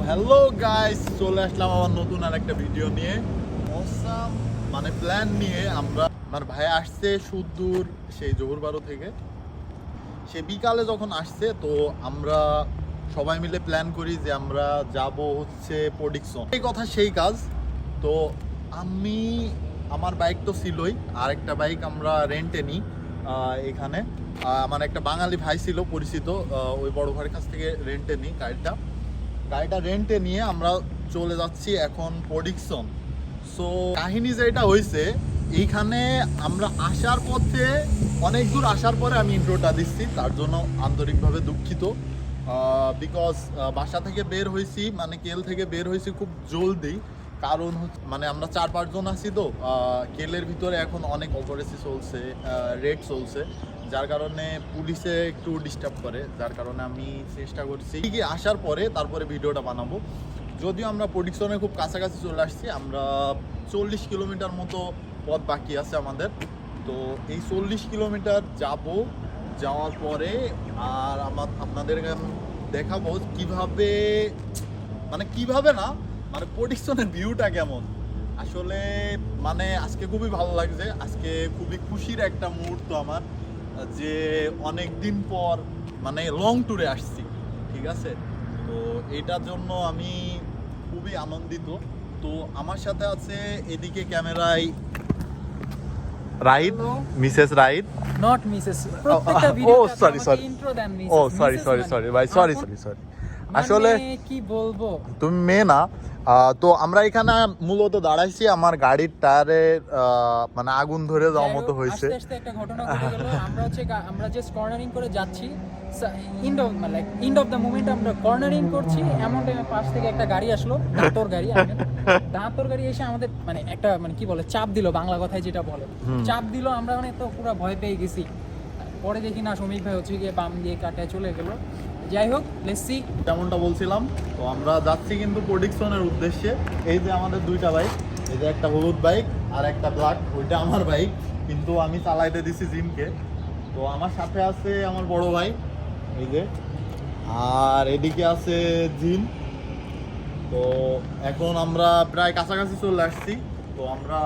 Hello guys, চলে আসলাম আমার নতুন আর একটা ভিডিও নিয়ে। মৌসাম মানে প্ল্যান নিয়ে আমরা, আমার ভাই আসছে সুদূর সেই জহুরবারো থেকে। সে বিকালে যখন আসছে তো আমরা সবাই মিলে প্ল্যান করি যে আমরা যাব হচ্ছে প্রডিকশন। এই কথা সেই কাজ। তো আমি, আমার বাইক তো ছিলই, আর একটা বাইক আমরা রেন্টে নিই এখানে। আমার একটা বাঙালি ভাই ছিল পরিচিত, ওই বড় ভাইয়ের কাছ থেকে রেন্টে নিই গাড়িটা রেন্টে নিয়ে আমরা চলে যাচ্ছি এখন প্রডিকশন। সো কাহিনী যেটা হয়েছে, এইখানে আমরা আসার পথে অনেক দূর আসার পরে আমি ইন্ট্রোটা দিচ্ছি, তার জন্য আন্তরিকভাবে দুঃখিত। বিকজ বাসা থেকে বের হয়েছি, মানে কেল থেকে বের হয়েছি খুব জলদি। কারণ হচ্ছে মানে আমরা 4-5 জন আছি, তো কেলের ভিতরে এখন অনেক অপারেশন চলছে, রেড চলছে, যার কারণে পুলিশে একটু ডিস্টার্ব করে, যার কারণে আমি চেষ্টা করছি ঠিকই আসার পরে তারপরে ভিডিওটা বানাবো। যদিও আমরা প্রডিকশনের খুব কাছাকাছি চলে আসছি, আমরা 40 কিলোমিটার মতো পথ বাকি আছে আমাদের। তো এই 40 কিলোমিটার যাওয়ার পরে আর আপনাদেরকে দেখাবো কিভাবে, মানে কিভাবে না, মানে প্রডিকশনের ভিউটা কেমন। আসলে মানে আজকে খুবই ভালো লাগছে, আজকে খুবই খুশির একটা মুহূর্ত আমার, যে অনেক দিন পর মানে লং ট্যুরে আসছি, ঠিক আছে। তো এটার জন্য আমি খুবই আনন্দিত। তো আমার সাথে আছে এদিকে ক্যামেরায় ride, Mrs ride, not Mrs. প্রত্যেকটা ভিডিওতে আমাকে ইন্ট্রো দেন মিসেস। সরি ভাই, সরি আসলে কি বলবো, তুমি মেয়ে না। তো আমরা এখানে মূলত দাঁড়াইছি, আমার গাড়ির টায়ারে মানে আগুন ধরে যাওয়ার মতো হয়েছে। আস্তে আস্তে একটা ঘটনা ঘটে গেল। আমরা জাস্ট কর্নারিং করে যাচ্ছি, এন্ড অফ দ্য মোমেন্ট আমরা কর্নারিং করছি, এমন টাইমে পাশ থেকে একটা গাড়ি আসলো, দাঁতর গাড়ি এসে আমাদের মানে একটা মানে কি বলে চাপ দিল, বাংলা কথায় যেটা বলে চাপ দিল। আমরা মানে তো পুরো ভয় পেয়ে গেছি। পরে দেখি না শ্রমিক ভাই হচ্ছে গিয়ে বাম দিয়ে কাটায় চলে গেল। যাই হোক, লেটস সি। যেমনটা বলছিলাম, তো আমরা যাচ্ছি কিন্তু প্রডিকশনের উদ্দেশ্যে। এই যে আমাদের দুইটা বাইক, এই যে একটা হলুদ বাইক আর একটা ব্ল্যাক, ওইটা আমার বাইক, কিন্তু আমি চালাইতে দিছি জিনকে। তো আমার সাথে আছে আমার বড় ভাই, এই যে, আর এদিকে আছে জিন। তো এখন আমরা প্রায় কাছাকাছি চলে আসছি। তো আমরা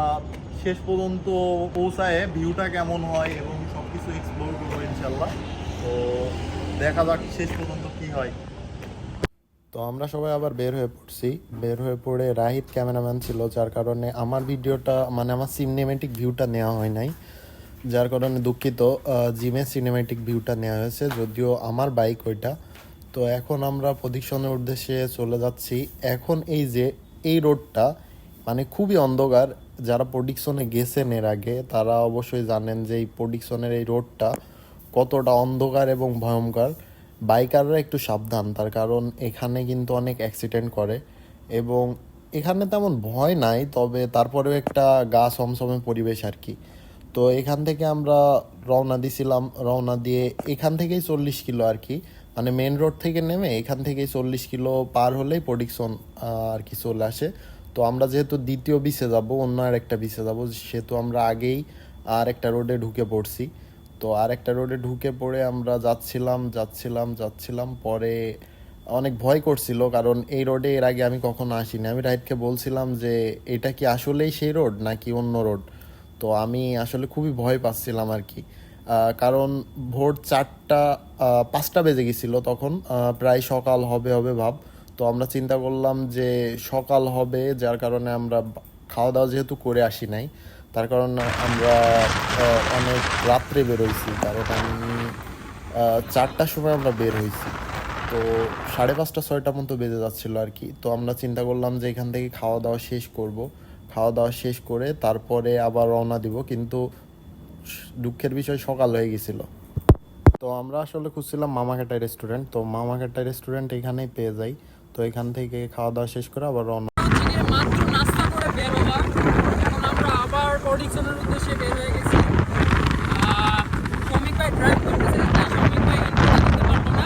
শেষ পর্যন্ত পৌঁছায় ভিউটা কেমন হয় এবং সব কিছু এক্সপ্লোর করবো ইনশাল্লাহ। তো দেখা যাক শেষ পর্যন্ত কি হয়। তো আমরা সবাই আবার বের হয়ে পড়ে রাহিত ক্যামেরাম্যান ছিল, যার কারণে আমার ভিডিওটা মানে আমার সিনেমেটিক ভিউটা নেওয়া হয় নাই, যার কারণে দুঃখিত। জিমের সিনেমেটিক ভিউটা নেওয়া হয়েছে, যদিও আমার বাইক ওইটা। তো এখন আমরা প্রডিকশনের উদ্দেশ্যে চলে যাচ্ছি। এখন এই যে এই রোডটা মানে খুবই অন্ধকার, যারা প্রডিকশনে গেছেন এর আগে তারা অবশ্যই জানেন যে এই প্রডিকশনের এই রোডটা কতটা অন্ধকার এবং ভয়ঙ্কর। বাইকাররা একটু সাবধান, তার কারণ এখানে কিন্তু অনেক অ্যাক্সিডেন্ট করে এবং এখানে তেমন ভয় নাই, তবে তারপরেও একটা গা ছমছমে পরিবেশ আর কি। তো এখান থেকে আমরা রওনা দিয়ে এখান থেকেই 40 কিলো আর কি, মানে মেন রোড থেকে নেমে এখান থেকেই 40 কিলো পার হলেই প্রডিকশন আর কি চলে আসে। তো আমরা যেহেতু দ্বিতীয় বিচে যাব, অন্য আর একটা বিচে যাব, সেহেতু আমরা আগেই আর একটা রোডে ঢুকে পড়ছি। তো আর একটা রোডে ঢুকে পড়ে আমরা যাচ্ছিলাম পরে অনেক ভয় করছিল, কারণ এই রোডে এর আগে আমি কখনো আসিনি। আমি রাইটকে বলছিলাম যে এটা কি আসলেই সেই রোড নাকি অন্য রোড। তো আমি আসলে খুবই ভয় পাচ্ছিলাম আর কি, কারণ ভোর 5টা বেজে গেছিলো তখন, প্রায় সকাল হবে ভাব। তো আমরা চিন্তা করলাম যে সকাল হবে, যার কারণে আমরা খাওয়া দাওয়া যেহেতু করে আসি নাই, তার কারণে আমরা অনেক রাত্রে বেরোইছি, কারণ আমি 4টার সময় আমরা বের হয়েছি। তো 5:30-6টা মতো বেজে যাচ্ছিলো আর কি। তো আমরা চিন্তা করলাম যে এখান থেকে খাওয়া দাওয়া শেষ করে তারপরে আবার রওনা দিব, কিন্তু দুঃখের বিষয় সকাল হয়ে গেছিল। তো আমরা আসলে খুঁজছিলাম মামাঘাটা রেস্টুরেন্ট, তো মামাঘাটা রেস্টুরেন্ট এখানেই পেয়ে যাই। তো এখান থেকে খাওয়া দাওয়া শেষ করে আবার রওনা। মাত্র নাস্তা করে বের হলাম, এখন আমরা আবার প্রডিকশনের উদ্দেশ্যে বের হয়ে গেছি। শ্রমিক ভাই ড্রাইভ করতেছে, তাই শ্রমিক ভাই ইন্ট্রো দিতে পারবো না।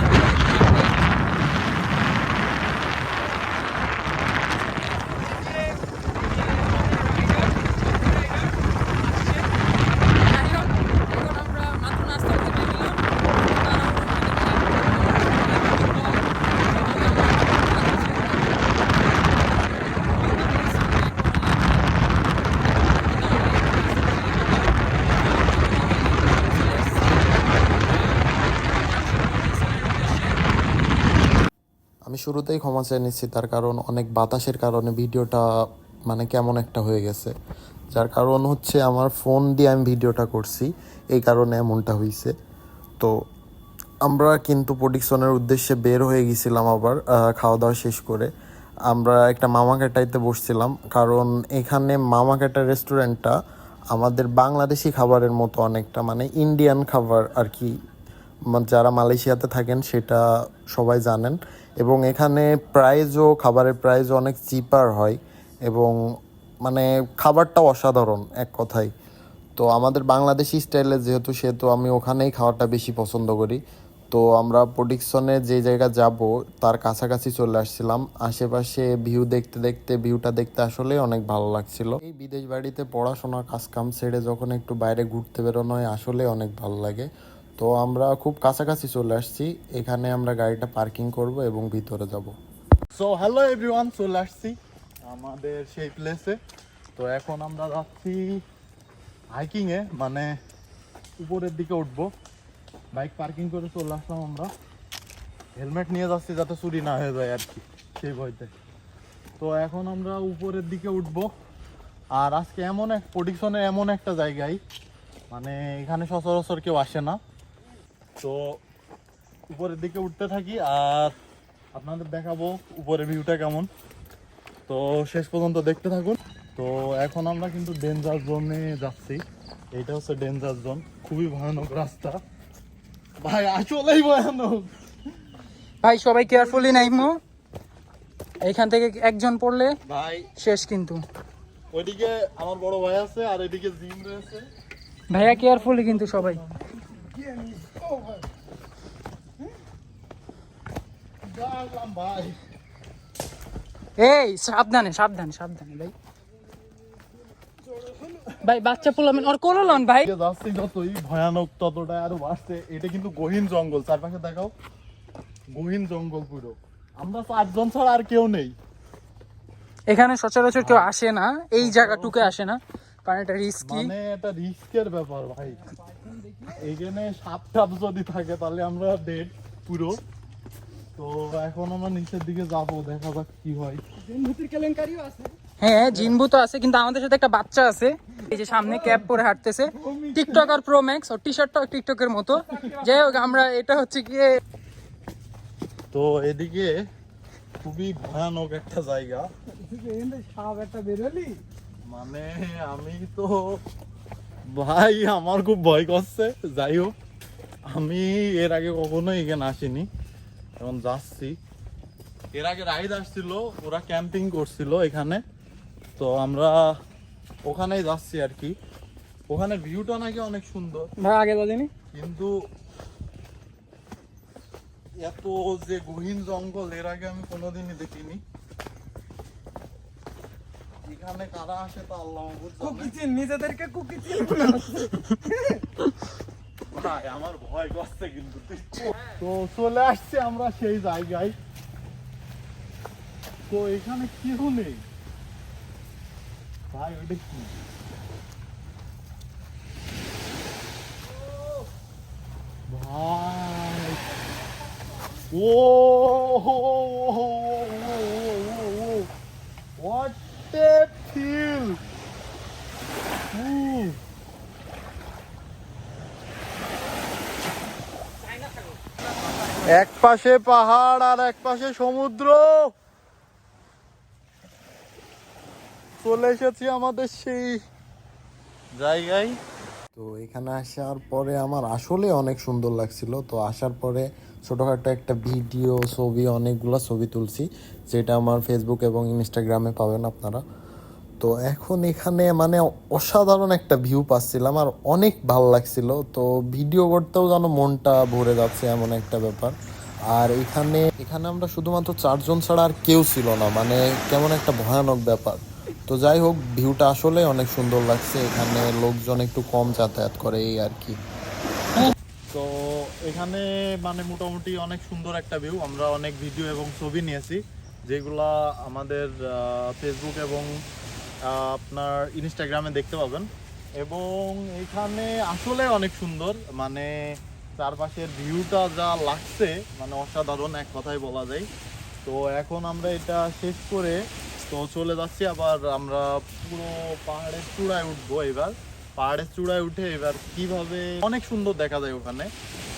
শুরুতেই ক্ষমা চেয়ে নিচ্ছি, তার কারণ অনেক বাতাসের কারণে ভিডিওটা মানে কেমন একটা হয়ে গেছে। যার কারণ হচ্ছে আমার ফোন দিয়ে আমি ভিডিওটা করছি, এই কারণে এমনটা হয়েছে। তো আমরা কিন্তু প্রোডিকশনের উদ্দেশ্যে বের হয়ে গেছিলাম আবার খাওয়া দাওয়া শেষ করে। আমরা একটা মামা ক্যাটাইতে বসছিলাম, কারণ এখানে মামা ক্যাটা রেস্টুরেন্টটা আমাদের বাংলাদেশি খাবারের মতো অনেকটা, মানে ইন্ডিয়ান খাবার আর কি। যারা মালয়েশিয়াতে থাকেন সেটা সবাই জানেন। এবং এখানে প্রাইসও, খাবারের প্রাইসও অনেক চিপার হয় এবং মানে খাবারটাও অসাধারণ এক কথায়। তো আমাদের বাংলাদেশি স্টাইলে যেহেতু, সেহেতু আমি ওখানেই খাওয়াটা বেশি পছন্দ করি। তো আমরা প্রোডিকশনে যে জায়গা যাব তার কাছাকাছি চলে আসছিলাম। আশেপাশে ভিউ দেখতে দেখতে, ভিউটা দেখতে আসলে অনেক ভালো লাগছিল। এই বিদেশ বাড়িতে পড়াশোনা কাজকাম ছেড়ে যখন একটু বাইরে ঘুরতে বেরোনো হয় আসলে অনেক ভালো লাগে। তো আমরা খুব কাছাকাছি চলে আসছি, এখানে আমরা গাড়িটা পার্কিং করব এবং ভিতরে যাব। সো হ্যালো এভরিওয়ান, চলে আসছি আমাদের সেই প্লেসে। তো এখন আমরা যাচ্ছি হাইকিংয়ে, মানে উপরের দিকে উঠবো। বাইক পার্কিং করে চলে আসলাম আমরা। হেলমেট নিয়ে যাচ্ছি যাতে চুরি না হয়ে যায় আর কি, সেই ভয়তে। তো এখন আমরা উপরের দিকে উঠবো। আর আজকে এমন এক প্রোডিকশনের এমন একটা জায়গায়, মানে এখানে সচরাচর কেউ আসে না। তো উপরের দিকে উঠতে থাকি আর আপনাদের দেখাবো উপরের ভিউটা কেমন। তো শেষ পর্যন্ত দেখতে থাকুন। তো এখন আমরা কিন্তু ডেঞ্জার জোনে যাচ্ছি। এইটা হচ্ছে ডেঞ্জার জোন, খুবই ভয়ানক রাস্তা ভাই, আসলেই ভয়ানক ভাই সবাই কেয়ারফুলি নাইমো, এইখান থেকে একজন পড়লে ভাই। শেষ কিন্তু। ওইদিকে আমার বড় ভাই আছে আর এদিকে জিম রয়েছে। ভাইয়া কেয়ারফুলি কিন্তু সবাই। ভাই এই সাবধানে সাবধানে সাবধানে ভাই। ভাই বাচ্চা পোলামেন ওর কোলন ভাই। যাচ্ছি যতই ভয়ানক ততটা আরো বাড়ছে। এটা কিন্তু গহীন জঙ্গল, চারপাশে দেখাও, গহীন জঙ্গল পুরো। আমরা 4 জন ছাড়া আর কেউ নেই এখানে সচরাচর কেউ আসে না, এই জায়গাটুকু আসে না, কারণ এটা রিস্কি। মানে এটা রিস্কের ব্যাপার ভাই। এখানে সাপ টাপ যদি থাকে তাহলে আমরা ডেড পুরো। তো এখন আমরা নিচের দিকে যাবো, দেখা যাক কি হয়। হ্যাঁ জিনবু তো আছে, কিন্তু আমাদের সাথে একটা বাচ্চা আছে, এই যে সামনে ক্যাপ পরে হাঁটতেছে, টিকটকার প্রো ম্যাক্স, ওর টি শার্টটাও টিকটকের মতো। যাই হোক, আমরা এটা হচ্ছে গিয়ে, তো এদিকে খুবই ভয়ানক একটা জায়গা। মানে আমি তো ভাই, আমার খুব ভয় করছে। যাই হোক, আমি এর আগে কখনো এখানে আসিনি, এখন যাচ্ছি। এর আগে রাইড আসছিল, ওরা ক্যাম্পিং করছিল এখানে, তো আমরা ওখানেই যাচ্ছি আর কি। ওখানে ভিউটা নাকি অনেক সুন্দর, ভাই আগে জানি কিন্তু এত যে গহীন জঙ্গল এর আগে আমি কোনোদিনই দেখিনি। এখানে কারা আসে তা আল্লাহ নিজেদেরকে কুকিচিন। ভাই আমার ভয় করছে কিন্তু। তো চলে আসছে আমরা সেই জায়গায়। তো এখানে কেউ নেই ভাই, ওইটা কি? ভাই ও what a feel! এক পাশে পাহাড় আর এক পাশে সমুদ্র। চলে এসেছি আমাদের সেই জায়গায়। তো এখানে আসার পরে আমার আসলে অনেক সুন্দর লাগছিল। তো আসার পরে ছোটোখাটো একটা ভিডিও, ছবি, অনেকগুলো ছবি তুলছি, যেটা আমার ফেসবুক এবং ইনস্টাগ্রামে পাবেন আপনারা। তো এখন এখানে মানে অসাধারণ একটা ভিউ পাচ্ছিলাম আর অনেক ভালো লাগছিল। তো ভিডিও করতেও যেন মনটা ভরে যাচ্ছে, এমন একটা ব্যাপার। আর এখানে আমরা শুধুমাত্র 4 জন ছাড়া আর কেউ ছিল না, মানে কেমন একটা ভয়ানক ব্যাপার। তো যাই হোক, ভিউটা আসলে অনেক সুন্দর লাগছে। এখানে লোকজন একটু কম যাতায়াত করে, এই আর কি। তো এখানে মানে মোটামুটি অনেক সুন্দর একটা ভিউ। আমরা অনেক ভিডিও এবং ছবি নিয়েছি, যেগুলা আমাদের ফেসবুক এবং আপনার ইনস্টাগ্রামে দেখতে পাবেন। এবং এখানে আসলে অনেক সুন্দর, মানে চারপাশের ভিউটা যা লাগছে মানে অসাধারণ, এক কথায় বলা যায়। তো এখন আমরা এটা শেষ করে তো চলে যাচ্ছি আবার আমরা পুরো পাহাড়ের চূড়ায় উঠবো এবার। পাহাড়ের চূড়ায় উঠে এবার কিভাবে অনেক সুন্দর দেখা যায় ওখানে,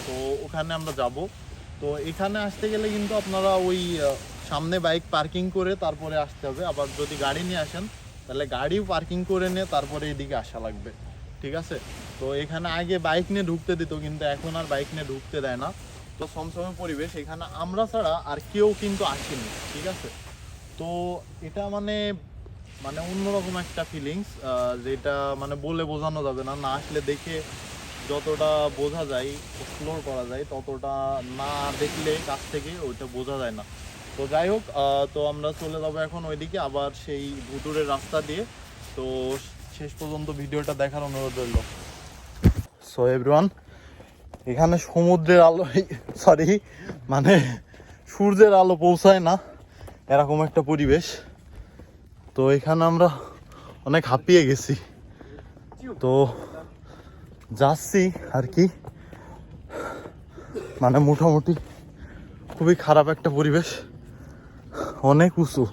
তো ওখানে আমরা যাব। তো এখানে আসতে গেলে কিন্তু আপনারা ওই সামনে বাইক পার্কিং করে তারপরে আসতে হবে। আবার যদি গাড়ি নিয়ে আসেন তাহলে গাড়িও পার্কিং করে নিয়ে তারপরে এদিকে আসা লাগবে, ঠিক আছে? তো এখানে আগে বাইক নিয়ে ঢুকতে দিত, কিন্তু এখন আর বাইক নিয়ে ঢুকতে দেয় না। তো সমসময় পরিবেশ, এখানে আমরা ছাড়া আর কেউ কিন্তু আসেনি, ঠিক আছে? তো এটা মানে মানে অন্যরকম একটা ফিলিংস, যেটা মানে বলে বোঝানো যাবে না। না আসলে দেখে যতটা বোঝা যায়, এক্সপ্লোর করা যায়, ততটা না দেখলে কাছ থেকে ওইটা বোঝা যায় না। তো যাই হোক, তো আমরা চলে যাবো এখন ওইদিকে আবার সেই ভুতুরের রাস্তা দিয়ে। তো শেষ পর্যন্ত ভিডিওটা দেখার অনুরোধ রইল। সো এভরিওয়ান, এখানে সমুদ্রের আলো, সরি মানে সূর্যের আলো পৌঁছায় না, এরকম একটা পরিবেশ। তো এখানে আমরা অনেক হাঁপিয়ে গেছি, তো যাচ্ছি আর কি। মানে মোটামুটি খুবই খারাপ একটা পরিবেশ, অনেক উঁচু।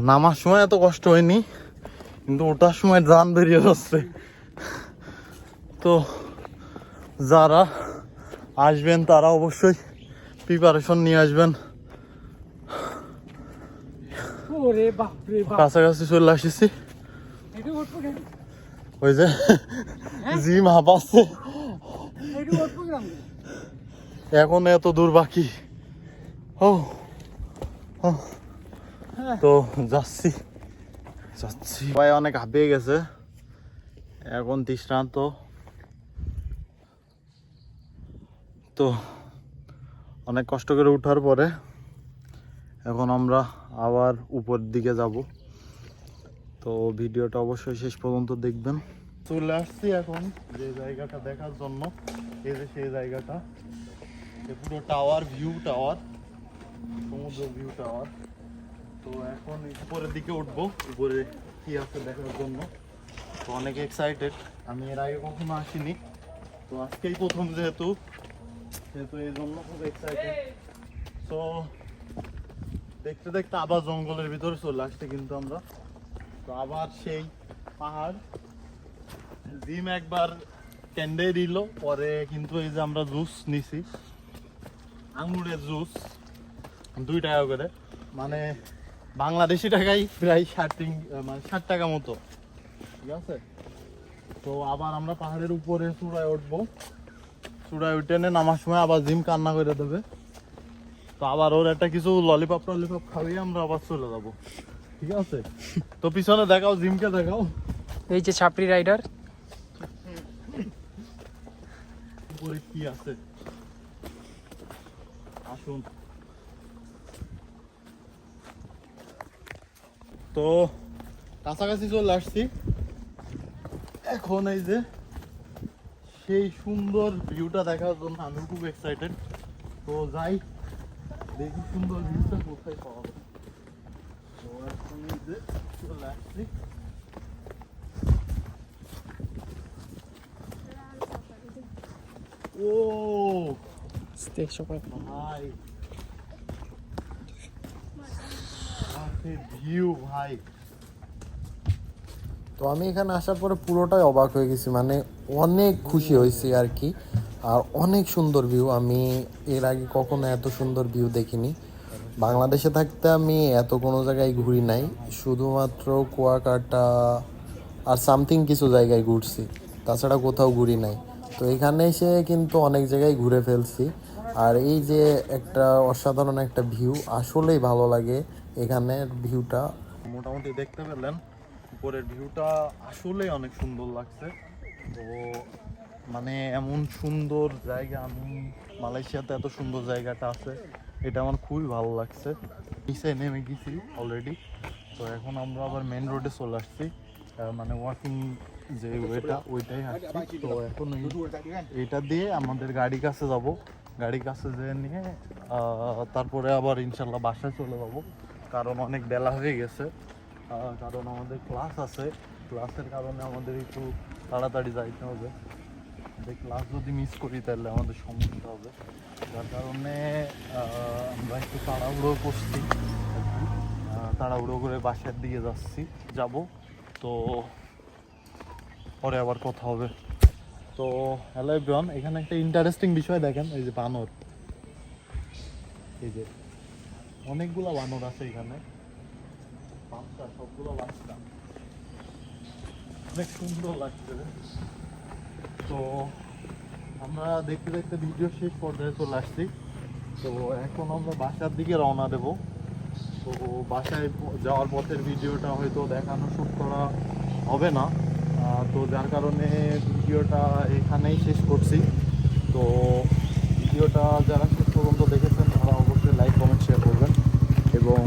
নামার সময় এত কষ্ট হয়নি, কিন্তু ওঠার সময় জান বেরিয়ে যাচ্ছে। তো যারা আসবেন তারা অবশ্যই প্রিপারেশন নিয়ে আসবেন। ওরে বাপরে বাপ, কাছাকাছি চলে আসছি, এটা উঠবো কেন? ওই যে জিম হাঁপাচ্ছে, এটা উঠবো কেন? এখন এত দূর বাকি। ও ও, তো যাচ্ছি ভাই, অনেক হাঁপিয়ে গেছে, এখন তৃষ্ণান্ত। তো অনেক কষ্ট করে উঠার পরে এখন আমরা আবার উপর দিকে যাব। তো ভিডিওটা অবশ্যই শেষ পর্যন্ত দেখবেন। চলে আসছি এখন যে জায়গাটা দেখার জন্য, এই যে সেই জায়গাটা, পুরো টাওয়ার, ভিউ টাওয়ার, সমুদ্র ভিউ টাওয়ার। তো এখন উপরের দিকে উঠবো, উপরে কি আছে দেখার জন্য। তো অনেক এক্সাইটেড, আমি এর আগে কখনো আসিনি, তো আজকেই প্রথম যেহেতু এই জন্য খুব এক্সাইটেড। তো দেখতে দেখতে আবার জঙ্গলের ভিতরে চলে আসছে কিন্তু আমরা। তো আবার সেই পাহাড়, জিম একবার টেন্ডে দিল, পরে কিন্তু এই যে আমরা জুস নিছি, আঙুরের জুস 2 টাকা করে, মানে বাংলাদেশি টাকায় প্রায় 60 টাকা মতো, ঠিক আছে? তো আবার আমরা পাহাড়ের উপরে চূড়ায় উঠবো, চূড়ায় উঠে নামার সময় আবার জিম কান্না করে দেবে। তো আবার ওর একটা কিছু ললিপপ খাইয়ে আমরা আবার চলে যাবো, ঠিক আছে? তো পিছনে দেখাও, জিমকে দেখাও, এই যে ছাপড়ি রাইডার। উপরে কি আছে আসুন। তো কাছাকাছি চলে আসছি, এখন এই যে সেই সুন্দর ভিউটা দেখার জন্য আমি খুব এক্সাইটেড। তো যাই দেখি সুন্দর ভিউটা কোথায় পাওয়া যায়। তো এখন এই যে চলে আসছি, ও ভাই, ভিউ ভাই। তো আমি এখানে আসার পরে পুরোটাই অবাক হয়ে গেছি, মানে অনেক খুশি হয়েছি আর কি। আর অনেক সুন্দর ভিউ, আমি এর আগে কখনো এত সুন্দর ভিউ দেখিনি। বাংলাদেশে থাকতে আমি এত কোনো জায়গায় ঘুরি নাই, শুধুমাত্র কুয়াকাটা আর সামথিং কিছু জায়গায় ঘুরছি, তাছাড়া কোথাও ঘুরি নাই। তো এখানে এসে কিন্তু অনেক জায়গায় ঘুরে ফেলছি। আর এই যে একটা অসাধারণ একটা ভিউ, আসলেই ভালো লাগে এখানের ভিউটা। মোটামুটি দেখতে পেলেন উপরের ভিউটা, আসলেই অনেক সুন্দর লাগছে। তো মানে এমন সুন্দর জায়গা, আমি মালয়েশিয়াতে এত সুন্দর জায়গাটা আছে, এটা আমার খুবই ভালো লাগছে। নিচে নেমে গেছি অলরেডি, তো এখন আমরা আবার মেন রোডে চলে আসছি, মানে ওয়াকিং যে ওয়েটা ওইটাই হাঁটছি। তো এখন এইটা দিয়ে আমাদের গাড়ি কাছে যাব, গাড়ি কাছে যেয়ে নিয়ে তারপরে আবার ইনশাল্লাহ বাসায় চলে যাব, কারণ অনেক বেলা হয়ে গেছে। কারণ আমাদের ক্লাস আছে, ক্লাসের কারণে আমাদের একটু তাড়াতাড়ি যাইতে হবে। ক্লাস যদি মিস করি তাহলে আমাদের সমস্যা হবে, যার কারণে আমরা একটু তাড়াহুড়ো করছি আর কি। তাড়াহুড়ো করে বাসার দিকে যাব, তো পরে আবার কথা হবে। তো হ্যালো এভরিওয়ান, এখানে একটা ইন্টারেস্টিং বিষয় দেখেন, এই যে বানর, এই যে অনেকগুলো বানর আছে এখানে, বাচ্চা সবগুলো বাচ্চা, অনেক সুন্দর লাগছে। তো আমরা দেখতে দেখতে ভিডিও শেষ পর্যায়ে চলে আসছি। তো এখন আমরা বাসার দিকে রওনা দেব। তো বাসায় যাওয়ার পথের ভিডিওটা হয়তো দেখানো শুট করা হবে না, তো যার কারণে ভিডিওটা এখানেই শেষ করছি। তো ভিডিওটা যারা শেষ পর্যন্ত দেখেছেন তারা অবশ্যই লাইক কমেন্ট শেয়ার করবেন, এবং